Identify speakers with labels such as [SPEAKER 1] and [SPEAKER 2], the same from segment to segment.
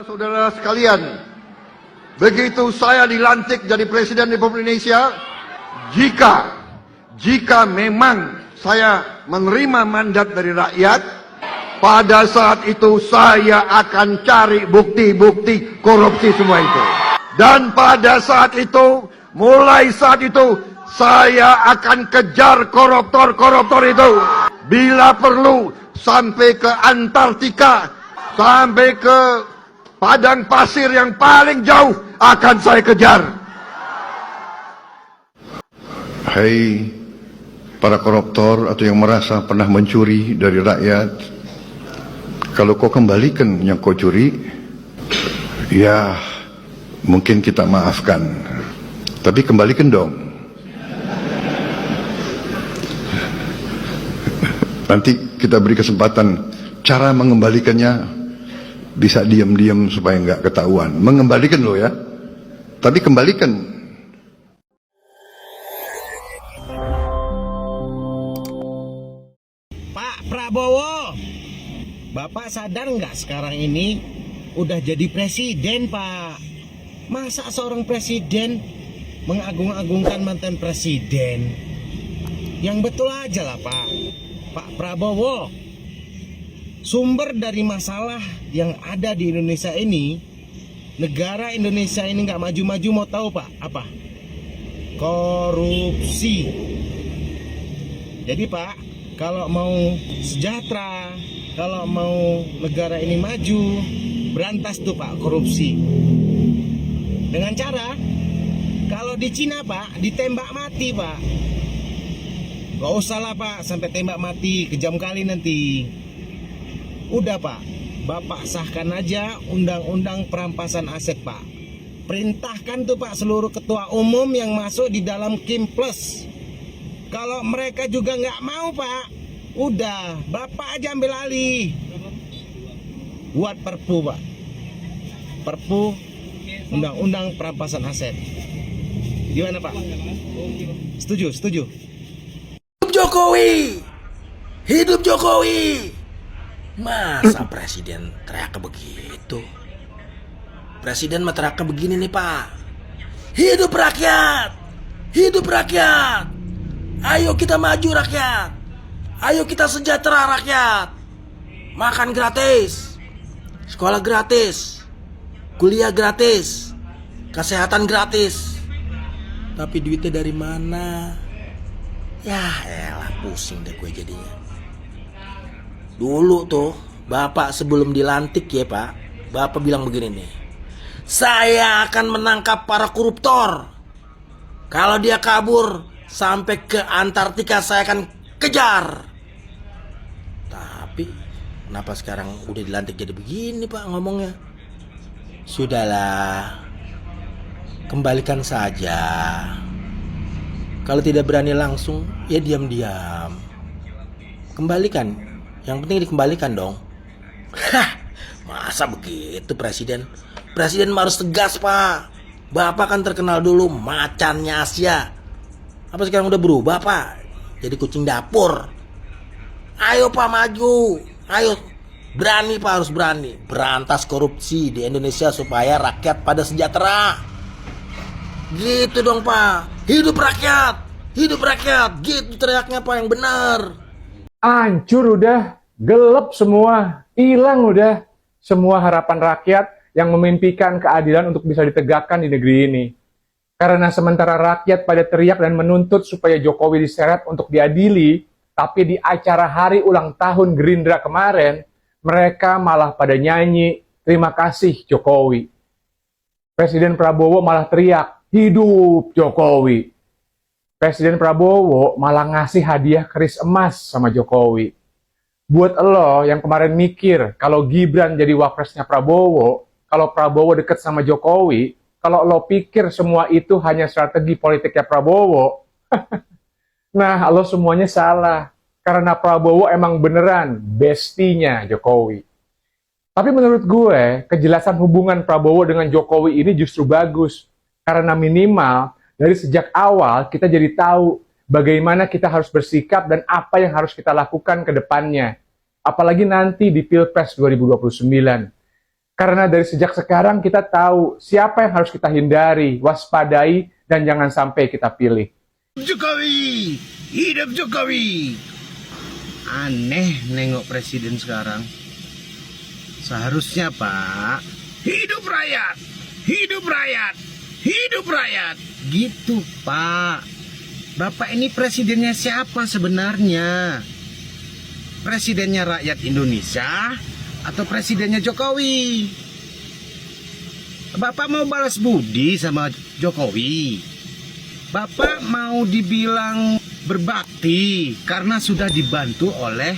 [SPEAKER 1] Saudara sekalian, begitu saya dilantik jadi Presiden Republik Indonesia, jika memang saya menerima mandat dari rakyat, pada saat itu saya akan cari bukti-bukti korupsi semua itu. Dan pada saat itu, mulai saat itu, saya akan kejar koruptor-koruptor itu. Bila perlu, sampai ke Antartika, sampai ke padang pasir yang paling jauh akan saya kejar. Hai para koruptor atau yang merasa pernah mencuri dari rakyat, kalau kau kembalikan yang kau curi, ya mungkin kita maafkan, tapi kembalikan dong. Nanti kita beri kesempatan cara mengembalikannya. Bisa diam-diam supaya nggak ketahuan. Mengembalikan loh ya, tapi kembalikan.
[SPEAKER 2] Pak Prabowo, Bapak sadar nggak sekarang ini udah jadi presiden, Pak? Masa seorang presiden mengagung-agungkan mantan presiden? Yang betul aja lah, Pak. Pak Prabowo, sumber dari masalah yang ada di Indonesia ini, negara Indonesia ini nggak maju-maju, mau tahu Pak? Apa? Korupsi. Jadi Pak, kalau mau sejahtera, kalau mau negara ini maju, berantas tuh Pak korupsi. Dengan cara, kalau di Cina Pak, ditembak mati Pak. Gak usah lah Pak, sampai tembak mati, kejam kali nanti. Udah Pak, Bapak sahkan aja undang-undang perampasan aset Pak. Perintahkan tuh Pak seluruh ketua umum yang masuk di dalam Kim Plus. Kalau mereka juga nggak mau Pak, udah Bapak aja ambil alih. Buat perpu Pak. Perpu undang-undang perampasan aset. Gimana Pak? Setuju? Setuju?
[SPEAKER 3] Hidup Jokowi! Hidup Jokowi! Masa presiden teriak begitu? Presiden mah teriak begini nih Pak. Hidup rakyat! Hidup rakyat! Ayo kita maju rakyat! Ayo kita sejahtera rakyat! Makan gratis, sekolah gratis, kuliah gratis, kesehatan gratis. Tapi duitnya dari mana? Ya elah, pusing deh gue jadinya. Dulu tuh Bapak sebelum dilantik ya Pak, Bapak bilang begini nih, saya akan menangkap para koruptor. Kalau dia kabur sampai ke Antartika saya akan kejar. Tapi kenapa sekarang udah dilantik jadi begini Pak ngomongnya? Sudahlah, kembalikan saja. Kalau tidak berani langsung ya diam-diam. Kembalikan. Yang penting dikembalikan dong. Hah, masa begitu presiden? Presiden harus tegas Pak. Bapak kan terkenal dulu macannya Asia. Apa sekarang udah berubah Pak? Jadi kucing dapur. Ayo Pak maju. Ayo, berani Pak, harus berani. Berantas korupsi di Indonesia supaya rakyat pada sejahtera. Gitu dong Pak. Hidup rakyat. Hidup rakyat. Gitu teriaknya Pak yang benar.
[SPEAKER 4] Hancur udah, gelap semua, hilang udah semua harapan rakyat yang memimpikan keadilan untuk bisa ditegakkan di negeri ini. Karena sementara rakyat pada teriak dan menuntut supaya Jokowi diseret untuk diadili, tapi di acara hari ulang tahun Gerindra kemarin, mereka malah pada nyanyi, terima kasih Jokowi. Presiden Prabowo malah teriak, hidup Jokowi. Presiden Prabowo malah ngasih hadiah keris emas sama Jokowi. Buat lo yang kemarin mikir kalau Gibran jadi wapresnya Prabowo, kalau Prabowo deket sama Jokowi, kalau lo pikir semua itu hanya strategi politiknya Prabowo, nah lo semuanya salah. Karena Prabowo emang beneran bestinya Jokowi. Tapi menurut gue, kejelasan hubungan Prabowo dengan Jokowi ini justru bagus. Karena minimal dari sejak awal kita jadi tahu bagaimana kita harus bersikap dan apa yang harus kita lakukan ke depannya. Apalagi nanti di Pilpres 2029. Karena dari sejak sekarang kita tahu siapa yang harus kita hindari, waspadai, dan jangan sampai kita pilih.
[SPEAKER 2] Jokowi, hidup Jokowi. Aneh nengok presiden sekarang. Seharusnya Pak, hidup rakyat, hidup rakyat, hidup rakyat. Gitu Pak. Bapak ini presidennya siapa sebenarnya? Presidennya rakyat Indonesia atau presidennya Jokowi? Bapak mau balas budi sama Jokowi? Bapak mau dibilang berbakti karena sudah dibantu oleh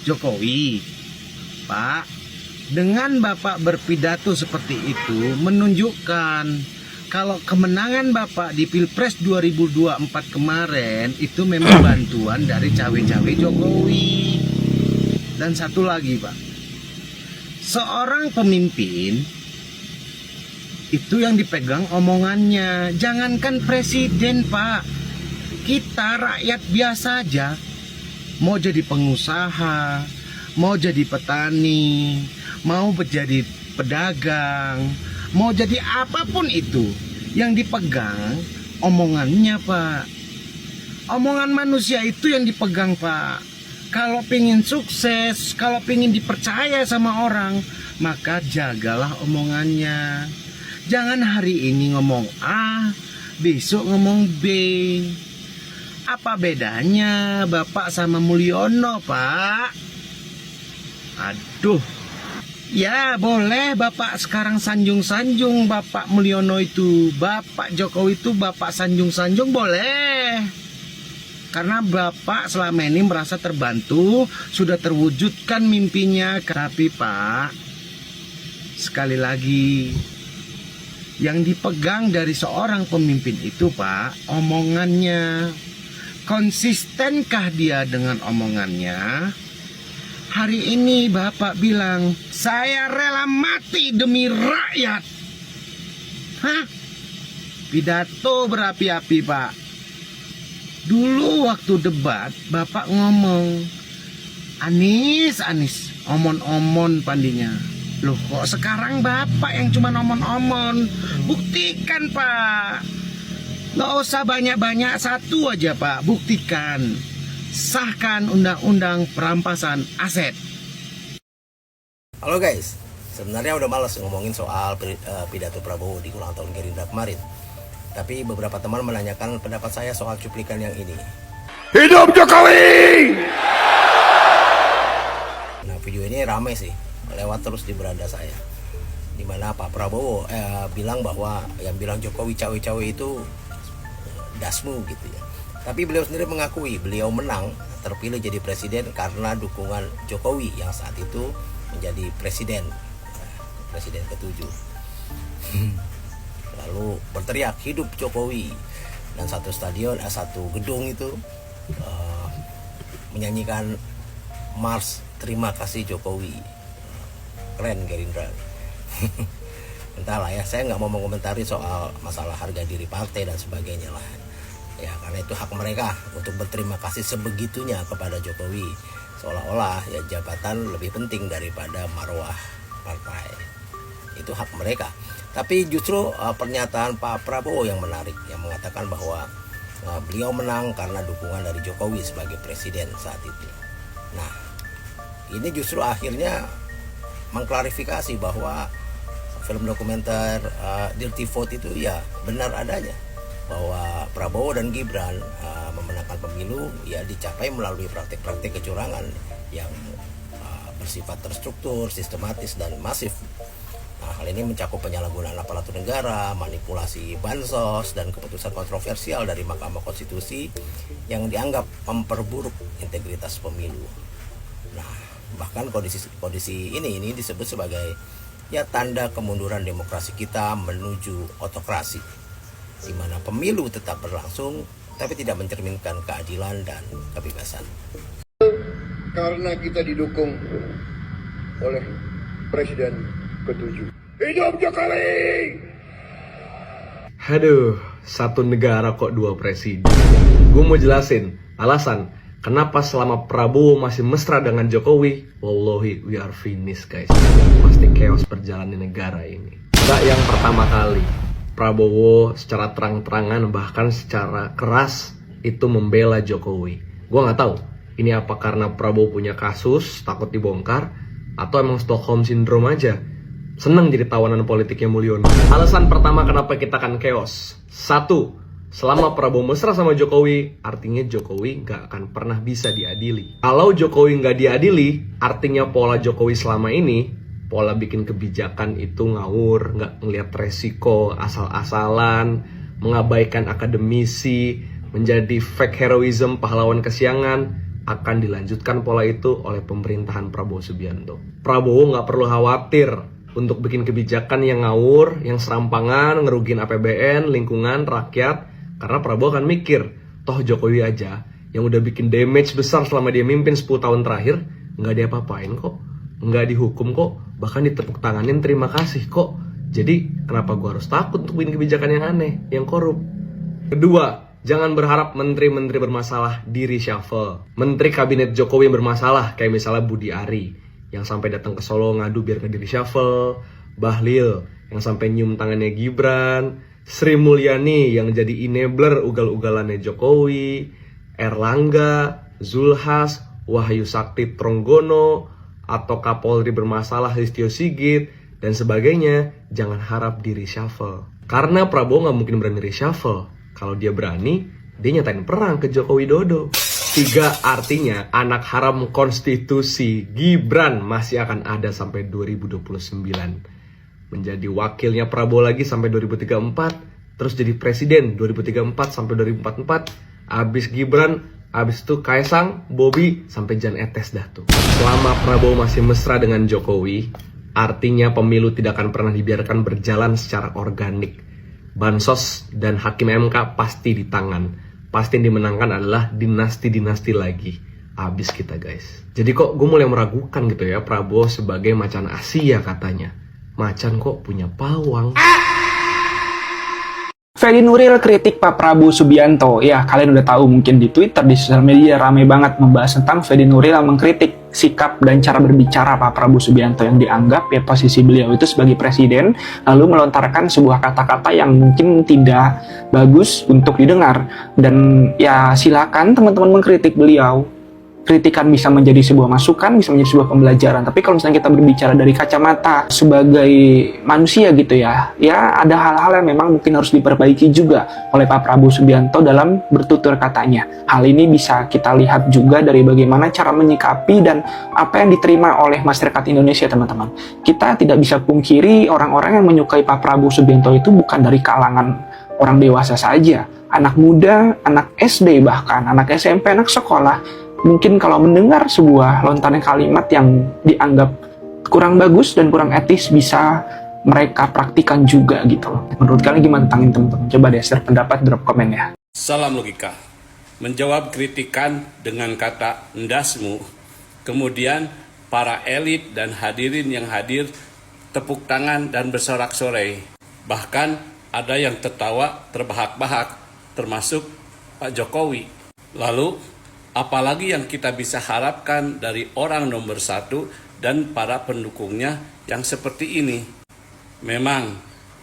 [SPEAKER 2] Jokowi? Pak, dengan Bapak berpidato seperti itu menunjukkan kalau kemenangan Bapak di Pilpres 2024 kemarin itu memang bantuan dari cawe-cawe Jokowi. Dan satu lagi Pak, seorang pemimpin itu yang dipegang omongannya. Jangankan presiden Pak, kita rakyat biasa aja, mau jadi pengusaha, mau jadi petani, mau menjadi pedagang, mau jadi apapun itu, yang dipegang omongannya Pak. Omongan manusia itu yang dipegang Pak. Kalau pengen sukses, kalau pengen dipercaya sama orang, maka jagalah omongannya. Jangan hari ini ngomong A, besok ngomong B. Apa bedanya Bapak sama Mulyono, Pak? Aduh. Ya boleh Bapak sekarang sanjung-sanjung Bapak Mulyono itu. Bapak Jokowi itu Bapak sanjung-sanjung boleh. Karena Bapak selama ini merasa terbantu, sudah terwujudkan mimpinya. Tapi Pak, sekali lagi, yang dipegang dari seorang pemimpin itu Pak, omongannya. Konsistenkah dia dengan omongannya? Hari ini Bapak bilang, saya rela mati demi rakyat. Hah? Pidato berapi-api Pak. Dulu waktu debat Bapak ngomong, Anies, omon-omon pandinya. Loh kok sekarang Bapak yang cuma omon-omon? Buktikan Pak. Gak usah banyak-banyak, satu aja Pak, buktikan. Sahkan undang-undang perampasan aset.
[SPEAKER 5] Halo guys, sebenarnya udah males ngomongin soal pidato Prabowo di ulang tahun Gerindra kemarin. Tapi beberapa teman menanyakan pendapat saya soal cuplikan yang ini.
[SPEAKER 1] Hidup Jokowi!
[SPEAKER 5] Nah video ini ramai sih, lewat terus di beranda saya. Dimana Pak Prabowo bilang bahwa yang bilang Jokowi cawe-cawe itu dasmu gitu ya. Tapi beliau sendiri mengakui beliau menang terpilih jadi presiden karena dukungan Jokowi yang saat itu menjadi presiden ke-7. Lalu berteriak hidup Jokowi, dan satu gedung itu menyanyikan Mars terima kasih Jokowi. Keren Gerindra. Entahlah ya, saya nggak mau mengomentari soal masalah harga diri partai dan sebagainya lah. Ya karena itu hak mereka untuk berterima kasih sebegitunya kepada Jokowi, seolah-olah ya jabatan lebih penting daripada marwah partai. Itu hak mereka. Tapi justru pernyataan Pak Prabowo yang menarik, yang mengatakan bahwa beliau menang karena dukungan dari Jokowi sebagai presiden saat itu. Nah, ini justru akhirnya mengklarifikasi bahwa film dokumenter Dirty Vote itu ya benar adanya, bahwa Prabowo dan Gibran memenangkan pemilu ya dicapai melalui praktik-praktik kecurangan yang bersifat terstruktur, sistematis dan masif. Nah, hal ini mencakup penyalahgunaan aparatur negara, manipulasi bansos, dan keputusan kontroversial dari Mahkamah Konstitusi yang dianggap memperburuk integritas pemilu. Nah, bahkan kondisi ini disebut sebagai ya tanda kemunduran demokrasi kita menuju otokrasi, di mana pemilu tetap berlangsung tapi tidak mencerminkan keadilan dan kebebasan.
[SPEAKER 1] Karena kita didukung oleh Presiden ke-7. Hidup Jokowi!
[SPEAKER 6] Aduh, satu negara kok dua presiden. Gue mau jelasin alasan kenapa selama Prabowo masih mesra dengan Jokowi, wallahi we are finished guys. Pasti chaos berjalan di negara ini. Gak yang pertama kali Prabowo secara terang-terangan bahkan secara keras itu membela Jokowi. Gue nggak tahu ini apa karena Prabowo punya kasus takut dibongkar atau emang Stockholm Syndrome aja. Seneng jadi tawanan politiknya Mulyono. Alasan pertama kenapa kita akan chaos. 1. Selama Prabowo mesra sama Jokowi, artinya Jokowi gak akan pernah bisa diadili. Kalau Jokowi gak diadili, artinya pola Jokowi selama ini, pola bikin kebijakan itu ngawur, gak ngeliat resiko, asal-asalan, mengabaikan akademisi, menjadi fake heroism, pahlawan kesiangan, akan dilanjutkan pola itu oleh pemerintahan Prabowo Subianto. Prabowo gak perlu khawatir untuk bikin kebijakan yang ngawur, yang serampangan, ngerugiin APBN, lingkungan, rakyat. Karena Prabowo akan mikir, toh Jokowi aja yang udah bikin damage besar selama dia mimpin 10 tahun terakhir, nggak diapa-apain kok, nggak dihukum kok, bahkan ditepuk tanganin terima kasih kok. Jadi kenapa gue harus takut untuk bikin kebijakan yang aneh, yang korup? Kedua, jangan berharap menteri-menteri bermasalah di reshuffle. Menteri kabinet Jokowi yang bermasalah, kayak misalnya Budi Ari, yang sampai datang ke Solo ngadu biar nggak di reshuffle, Bahlil yang sampai nyium tangannya Gibran, Sri Mulyani yang jadi enabler ugal-ugalannya Jokowi, Erlangga, Zulhas, Wahyu Sakti Tronggono, atau Kapolri bermasalah Listio Sigit, dan sebagainya, jangan harap di reshuffle. Karena Prabowo nggak mungkin berani reshuffle. Kalau dia berani, dia nyatain perang ke Joko Widodo. 3, artinya anak haram konstitusi Gibran masih akan ada sampai 2029. Menjadi wakilnya Prabowo lagi sampai 2034. Terus jadi presiden 2034 sampai 2044. Abis Gibran, abis itu Kaisang, Bobi, sampai Jan Etes dah tuh. Selama Prabowo masih mesra dengan Jokowi, artinya pemilu tidak akan pernah dibiarkan berjalan secara organik. Bansos dan Hakim MK pasti di tangan. Pasti yang dimenangkan adalah dinasti-dinasti lagi. Abis kita guys. Jadi kok gue mulai meragukan gitu ya Prabowo sebagai macan Asia katanya. Macan kok punya pawang.
[SPEAKER 7] Fedi Nuril kritik Pak Prabowo Subianto. Ya, kalian udah tahu mungkin di Twitter, di sosial media rame banget membahas tentang Fedi Nuril yang mengkritik sikap dan cara berbicara Pak Prabowo Subianto yang dianggap ya posisi beliau itu sebagai presiden lalu melontarkan sebuah kata-kata yang mungkin tidak bagus untuk didengar. Dan ya silakan teman-teman mengkritik beliau. Kritikan bisa menjadi sebuah masukan, bisa menjadi sebuah pembelajaran. Tapi kalau misalnya kita berbicara dari kacamata sebagai manusia gitu ya ada hal-hal yang memang mungkin harus diperbaiki juga oleh Pak Prabowo Subianto dalam bertutur katanya. Hal ini bisa kita lihat juga dari bagaimana cara menyikapi dan apa yang diterima oleh masyarakat Indonesia, teman-teman. Kita tidak bisa pungkiri orang-orang yang menyukai Pak Prabowo Subianto itu bukan dari kalangan orang dewasa saja. Anak muda, anak SD bahkan, anak SMP, anak sekolah. Mungkin kalau mendengar sebuah lontaran kalimat yang dianggap kurang bagus dan kurang etis bisa mereka praktikan juga gitu. Menurut kalian gimana tentang ini, teman-teman? Coba deh share pendapat, drop komen ya.
[SPEAKER 8] Salam logika. Menjawab kritikan dengan kata ndasmu, kemudian para elit dan hadirin yang hadir tepuk tangan dan bersorak-sorai. Bahkan ada yang tertawa terbahak-bahak, termasuk Pak Jokowi. Lalu apalagi yang kita bisa harapkan dari orang nomor 1 dan para pendukungnya yang seperti ini. Memang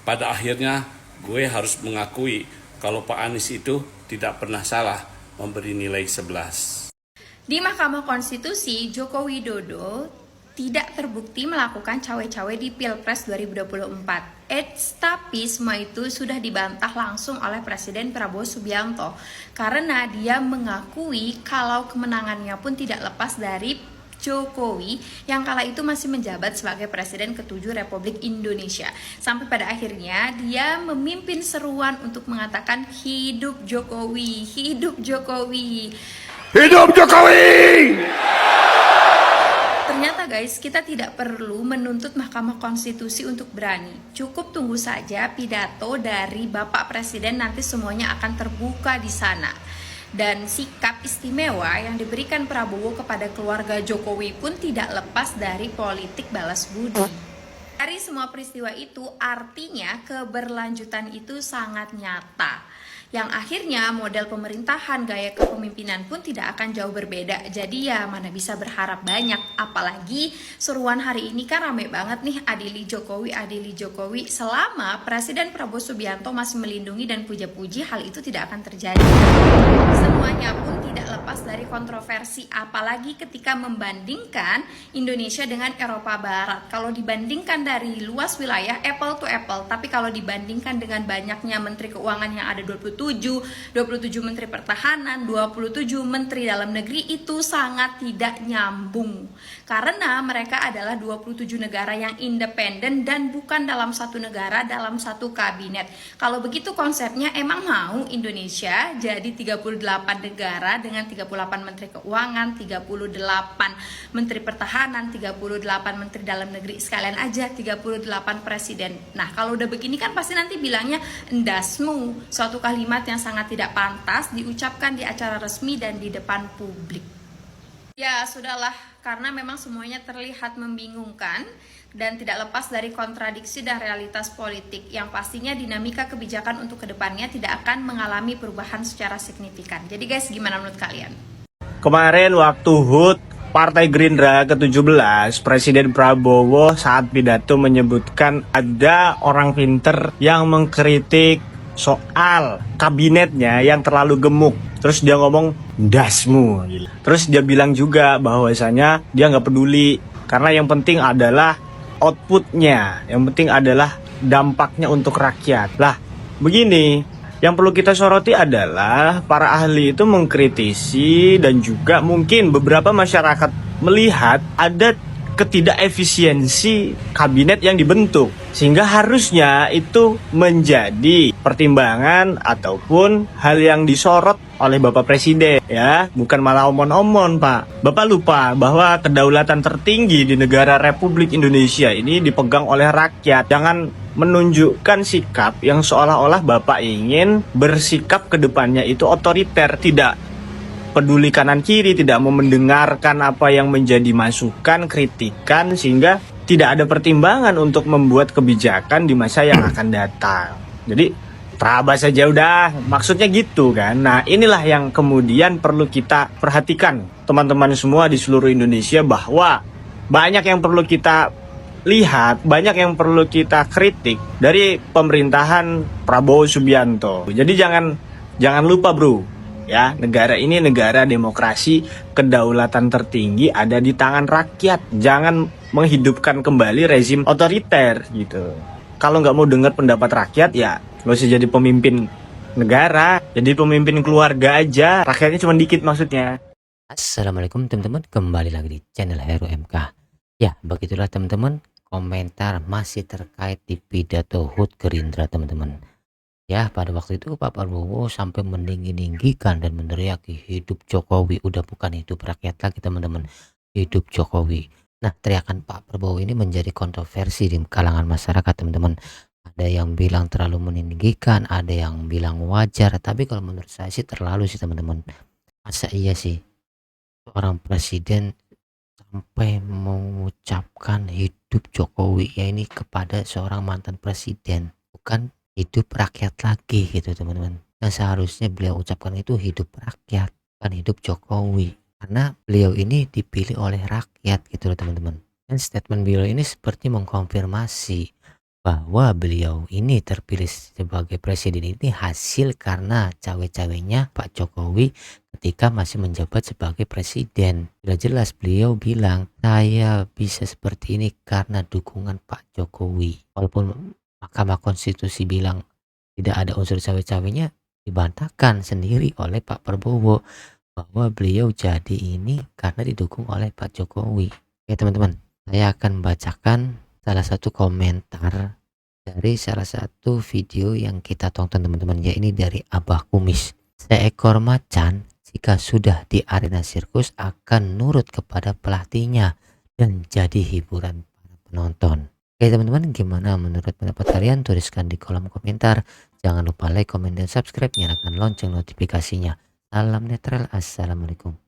[SPEAKER 8] pada akhirnya gue harus mengakui kalau Pak Anies itu tidak pernah salah memberi nilai 11.
[SPEAKER 9] Di Mahkamah Konstitusi, Joko Widodo tidak terbukti melakukan cawe-cawe di Pilpres 2024. Tapi semua itu sudah dibantah langsung oleh Presiden Prabowo Subianto karena dia mengakui kalau kemenangannya pun tidak lepas dari Jokowi yang kala itu masih menjabat sebagai Presiden ke-7 Republik Indonesia. Sampai pada akhirnya dia memimpin seruan untuk mengatakan hidup Jokowi, hidup Jokowi.
[SPEAKER 1] Hidup Jokowi!
[SPEAKER 9] Ternyata guys, kita tidak perlu menuntut Mahkamah Konstitusi untuk berani. Cukup tunggu saja pidato dari Bapak Presiden, nanti semuanya akan terbuka di sana. Dan sikap istimewa yang diberikan Prabowo kepada keluarga Jokowi pun tidak lepas dari politik balas budi. Dari semua peristiwa itu artinya keberlanjutan itu sangat nyata. yang akhirnya model pemerintahan, gaya kepemimpinan pun tidak akan jauh berbeda. Jadi ya mana bisa berharap banyak, apalagi seruan hari ini kan rame banget nih, adili Jokowi. Selama Presiden Prabowo Subianto masih melindungi dan puja-puji, hal itu tidak akan terjadi. Semuanya pun tidak lepas dari kontroversi, apalagi ketika membandingkan Indonesia dengan Eropa Barat. Kalau dibandingkan dari luas wilayah, apple to apple, tapi kalau dibandingkan dengan banyaknya Menteri Keuangan yang ada 27 Menteri Pertahanan, 27 Menteri Dalam Negeri, itu sangat tidak nyambung. Karena mereka adalah 27 negara yang independen dan bukan dalam satu negara, dalam satu kabinet. Kalau begitu konsepnya, emang mau Indonesia jadi 38 negara dengan 38 Menteri Keuangan, 38 Menteri Pertahanan, 38 Menteri Dalam Negeri, sekalian aja 38 Presiden. Nah, kalau udah begini kan pasti nanti bilangnya endasmu, suatu kalimat yang sangat tidak pantas diucapkan di acara resmi dan di depan publik. Ya sudahlah, karena memang semuanya terlihat membingungkan dan tidak lepas dari kontradiksi dan realitas politik yang pastinya dinamika kebijakan untuk kedepannya tidak akan mengalami perubahan secara signifikan. Jadi guys, gimana menurut kalian?
[SPEAKER 2] Kemarin waktu HUT Partai Gerindra ke-17, Presiden Prabowo saat pidato menyebutkan ada orang pinter yang mengkritik soal kabinetnya yang terlalu gemuk. Terus dia ngomong dasmu. Terus dia bilang juga bahwasanya dia nggak peduli karena yang penting adalah outputnya, yang penting adalah dampaknya untuk rakyat. Lah, begini, yang perlu kita soroti adalah para ahli itu mengkritisi dan juga mungkin beberapa masyarakat melihat ada ketidakefisiensi kabinet yang dibentuk, sehingga harusnya itu menjadi pertimbangan ataupun hal yang disorot oleh Bapak Presiden, ya, bukan malah omon-omon, Pak. Bapak lupa bahwa kedaulatan tertinggi di negara Republik Indonesia ini dipegang oleh rakyat. Jangan menunjukkan sikap yang seolah-olah Bapak ingin bersikap ke depannya itu otoriter, tidak peduli kanan kiri, tidak mau mendengarkan apa yang menjadi masukan, kritikan, sehingga tidak ada pertimbangan untuk membuat kebijakan di masa yang akan datang. Jadi terabas saja udah, maksudnya gitu kan. Nah, inilah yang kemudian perlu kita perhatikan teman-teman semua di seluruh Indonesia, bahwa banyak yang perlu kita lihat, banyak yang perlu kita kritik dari pemerintahan Prabowo Subianto. Jadi jangan lupa bro, ya, negara ini negara demokrasi, kedaulatan tertinggi ada di tangan rakyat. Jangan menghidupkan kembali rezim otoriter gitu. Kalau nggak mau dengar pendapat rakyat, ya nggak usah jadi pemimpin negara, jadi pemimpin keluarga aja. Rakyatnya cuma dikit maksudnya.
[SPEAKER 5] Assalamualaikum teman-teman, kembali lagi di channel Heru MK. Ya, begitulah teman-teman, komentar masih terkait di pidato HUT Gerindra teman-teman. Ya, pada waktu itu Pak Prabowo sampai meninggi-ninggikan dan meneriaki hidup Jokowi. Udah bukan hidup rakyat lagi teman-teman, hidup Jokowi. Nah, teriakan Pak Prabowo ini menjadi kontroversi di kalangan masyarakat teman-teman. Ada yang bilang terlalu meninggikan, ada yang bilang wajar. Tapi kalau menurut saya sih terlalu sih teman-teman. Masa iya sih seorang presiden sampai mengucapkan hidup Jokowi ya ini kepada seorang mantan presiden, bukan hidup rakyat lagi gitu teman-teman. Yang seharusnya beliau ucapkan itu hidup rakyat, bukan hidup Jokowi, karena beliau ini dipilih oleh rakyat gitu loh teman-teman. Dan statement beliau ini seperti mengkonfirmasi bahwa beliau ini terpilih sebagai presiden ini hasil karena cawe-cawenya Pak Jokowi ketika masih menjabat sebagai presiden. Sudah jelas beliau bilang saya bisa seperti ini karena dukungan Pak Jokowi. Walaupun Mahkamah Konstitusi bilang tidak ada unsur cawe-cawenya, dibantahkan sendiri oleh Pak Prabowo bahwa beliau jadi ini karena didukung oleh Pak Jokowi. Oke teman-teman, saya akan membacakan salah satu komentar dari salah satu video yang kita tonton teman-teman, ya ini dari Abah Kumis. Seekor macan jika sudah di arena sirkus akan nurut kepada pelatihnya dan jadi hiburan para penonton. Oke teman-teman, gimana menurut pendapat kalian? Tuliskan di kolom komentar. Jangan lupa like, komen, dan subscribe. Nyalakan lonceng notifikasinya. Salam netral. Assalamualaikum.